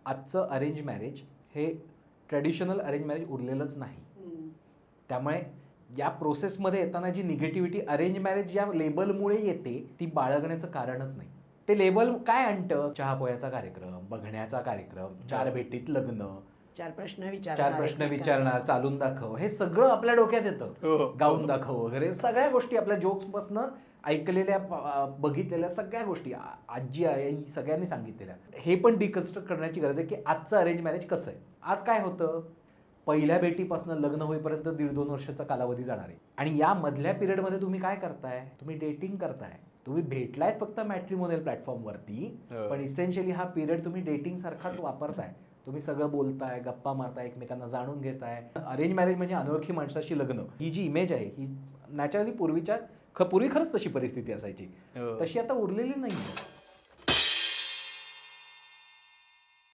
आजचं arrange marriage हे traditional arrange marriage उरलेलंच नाही. त्यामुळे या प्रोसेसमध्ये येताना जी निगेटिव्हिटी अरेंज मॅरेज या लेबलमुळे येते ती बाळगण्याचं कारणच नाही. ते लेबल काय आणतं? चहापोह्याचा कार्यक्रम, बघण्याचा कार्यक्रम, 4 भेटीत लग्न, 4 प्रश्न विचारणार, चालून दाखव, हे सगळं आपल्या डोक्यात येतं. गाऊन दाखव वगैरे सगळ्या गोष्टी आपल्या जोक्सपासून ऐकलेल्या बघितलेल्या सगळ्या गोष्टी आजी आई सगळ्यांनी सांगितलेल्या. हे पण डिकन्स्ट्रक्ट करण्याची गरज आहे की आजचं अरेंज मॅरेज कसं आहे. आज काय होतं, पहिल्या भेटीपासून लग्न होईपर्यंत 1.5-2 वर्षाचा कालावधी जाणार आहे. आणि या मधल्या पिरियडमध्ये तुम्ही काय करताय? तुम्ही डेटिंग करताय. तुम्ही भेटलाय फक्त मॅट्रिमोनियल प्लॅटफॉर्मवरती, पण इसेन्शियली हा पिरियड तुम्ही डेटिंग सारखाच वापरताय. तुम्ही सगळं बोलताय, गप्पा मारताय, एकमेकांना जाणून घेताय. अरेंज मॅरेज म्हणजे अनोळखी माणसाशी लग्न, ही जी इमेज आहे ही नॅचरली पूर्वी खरंच तशी परिस्थिती असायची, तशी आता उरलेली नाही.